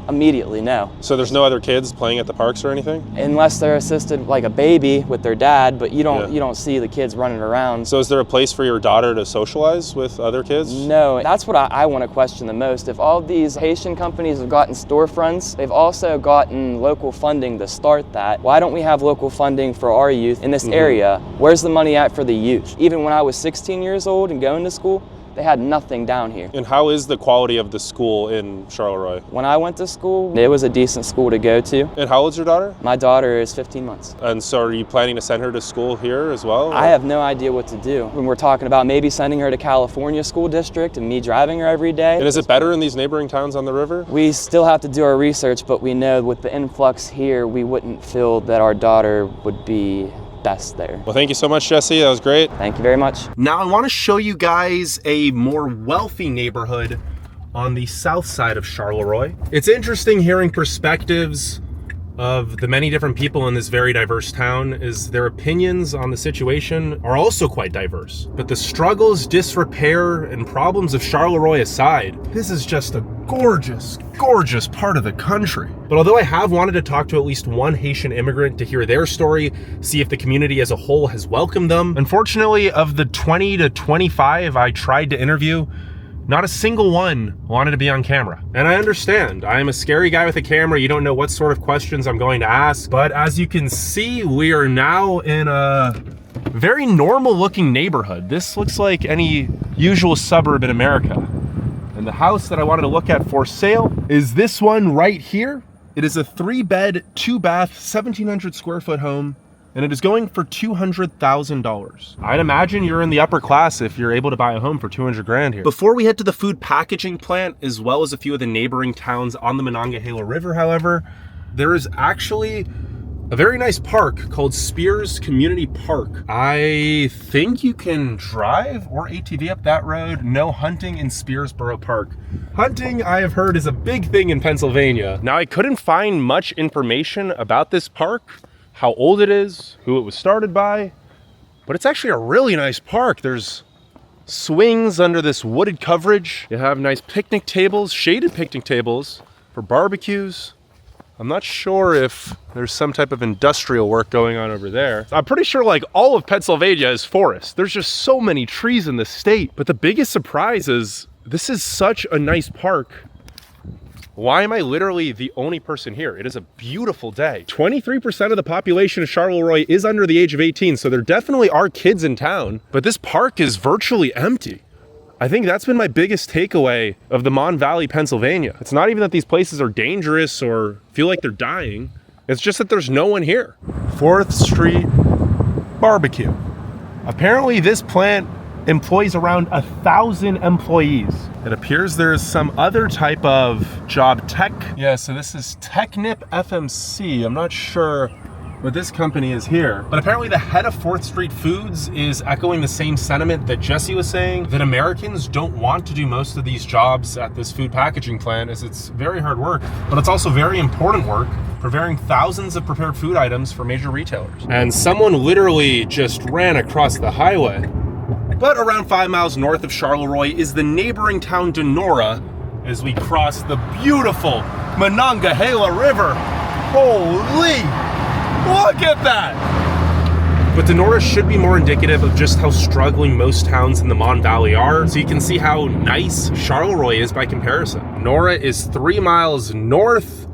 immediately no. So there's no other kids playing at the parks or anything? Unless they're assisted like a baby with their dad, but you don't see the kids running around. So is there a place for your daughter to socialize with other kids? No, that's what I want to question the most. If all these Haitian companies have gotten storefronts, they've also gotten local funding to start that. Why don't we have local funding for our youth in this area? Where's the money at for the youth? Even when I was 16 years old and going to school, they had nothing down here. And how is the quality of the school in Charleroi? When I went to school, it was a decent school to go to. And how old's your daughter? My daughter is 15 months. And so are you planning to send her to school here as well? I have no idea what to do. When we're talking about maybe sending her to California school district and me driving her every day. And is it better in these neighboring towns on the river? We still have to do our research, but we know with the influx here, we wouldn't feel that our daughter would be best there. Well, thank you so much, Jesse. That was great. Thank you very much. Now I want to show you guys a more wealthy neighborhood on the south side of Charleroi. It's interesting hearing perspectives of the many different people in this very diverse town, as their opinions on the situation are also quite diverse. But the struggles, disrepair, and problems of Charleroi aside, this is just a gorgeous, gorgeous part of the country. But although I have wanted to talk to at least one Haitian immigrant to hear their story, see if the community as a whole has welcomed them, unfortunately, of the 20 to 25 I tried to interview, not a single one wanted to be on camera. And I understand. I am a scary guy with a camera. You don't know what sort of questions I'm going to ask. But as you can see, we are now in a Very normal looking neighborhood. This looks like any usual suburb in America. And the house that I wanted to look at for sale is this one right here. It is a 3-bed, 2-bath, 1,700 square foot home, and it is going for $200,000. I'd imagine you're in the upper class if you're able to buy a home for 200 grand here. Before we head to the food packaging plant, as well as a few of the neighboring towns on the Monongahela River, however, there is actually a very nice park called Spears Community Park. I think you can drive or ATV up that road. No hunting in Spearsboro Park. Hunting, I have heard, is a big thing in Pennsylvania. Now, I couldn't find much information about this park, how old it is, who it was started by, but it's actually a really nice park. There's swings under this wooded coverage. You have nice picnic tables, shaded picnic tables for barbecues. I'm not sure if there's some type of industrial work going on over there. I'm pretty sure like all of Pennsylvania is forest. There's just so many trees in the state. But the biggest surprise is this is such a nice park. Why am I literally the only person here? It is a beautiful day. 23% of the population of Charleroi is under the age of 18, so there definitely are kids in town, but this park is virtually empty. I think that's been my biggest takeaway of the Mon Valley, Pennsylvania. It's not even that these places are dangerous or feel like they're dying. It's just that there's no one here. 4th Street Barbecue. Apparently this plant employs around 1,000 employees. It appears there's some other type of job tech. Yeah, so this is Technip FMC. I'm not sure what this company is here. But apparently the head of 4th Street Foods is echoing the same sentiment that Jesse was saying, that Americans don't want to do most of these jobs at this food packaging plant, as it's very hard work, but it's also very important work, preparing thousands of prepared food items for major retailers. And someone literally just ran across the highway. But around 5 miles north of Charleroi is the neighboring town Donora as we cross the beautiful Monongahela River. Holy! Look at that! But Donora should be more indicative of just how struggling most towns in the Mon Valley are, so you can see how nice Charleroi is by comparison. Donora is 3 miles north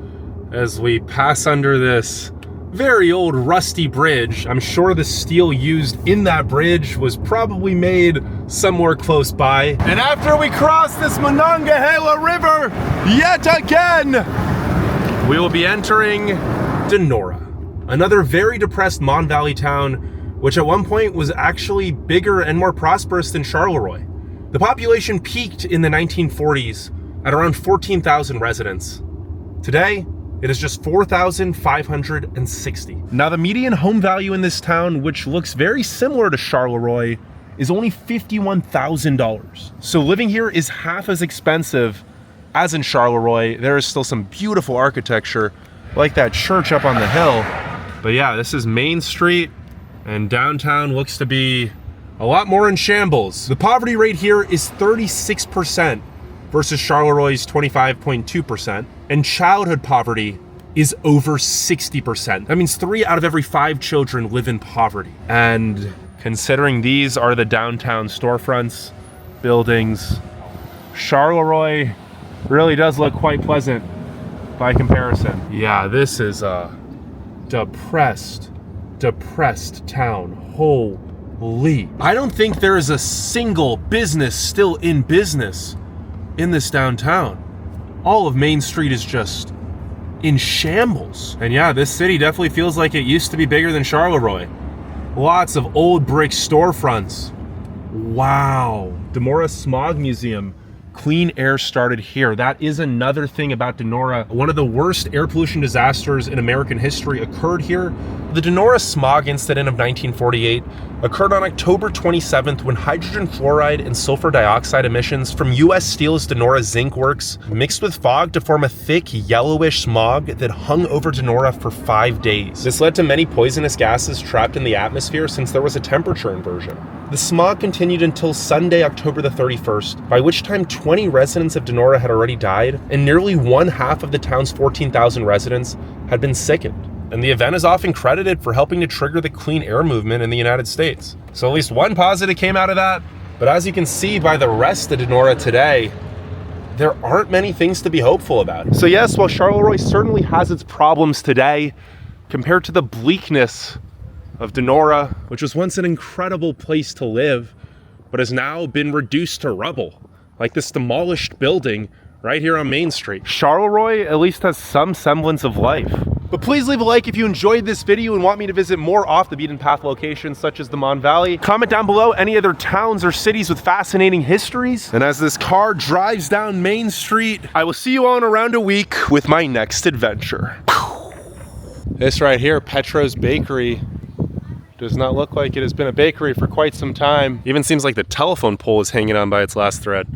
as we pass under this very old rusty bridge. I'm sure the steel used in that bridge was probably made somewhere close by. And after we cross this Monongahela River yet again, we will be entering Donora. Another very depressed Mon Valley town, which at one point was actually bigger and more prosperous than Charleroi. The population peaked in the 1940s at around 14,000 residents. Today, it is just 4,560. Now, the median home value in this town, which looks very similar to Charleroi, is only $51,000. So living here is half as expensive as in Charleroi. There is still some beautiful architecture, like that church up on the hill. But yeah, this is Main Street, and downtown looks to be a lot more in shambles. The poverty rate here is 36% versus Charleroi's 25.2%, and childhood poverty is over 60%. That means 3 out of every 5 children live in poverty. And considering these are the downtown storefronts, buildings, Charleroi really does look quite pleasant by comparison. Yeah, this is a depressed town. Holy. I don't think there is a single business still in business in this downtown. All of Main Street is just in shambles. And yeah, this city definitely feels like it used to be bigger than Charleroi. Lots of old brick storefronts. Wow. Donora Smog Museum. Clean air started here. That is another thing about Donora. One of the worst air pollution disasters in American history occurred here. The Donora smog incident of 1948 occurred on October 27th when hydrogen fluoride and sulfur dioxide emissions from U.S. Steel's Donora Zinc Works mixed with fog to form a thick yellowish smog that hung over Donora for 5 days. This led to many poisonous gases trapped in the atmosphere since there was a temperature inversion. The smog continued until Sunday, October the 31st, by which time 20 residents of Donora had already died, and nearly 1/2 of the town's 14,000 residents had been sickened. And the event is often credited for helping to trigger the clean air movement in the United States. So at least one positive came out of that. But as you can see by the rest of Donora today, there aren't many things to be hopeful about. So yes, while Charleroi certainly has its problems today, compared to the bleakness of Denora, which was once an incredible place to live, but has now been reduced to rubble, like this demolished building right here on Main Street. Charleroi at least has some semblance of life. But please leave a like if you enjoyed this video and want me to visit more off the beaten path locations such as the Mon Valley. Comment down below any other towns or cities with fascinating histories. And as this car drives down Main Street, I will see you all in around a week with my next adventure. This right here, Petro's Bakery, does not look like it has been a bakery for quite some time. Even seems like the telephone pole is hanging on by its last thread.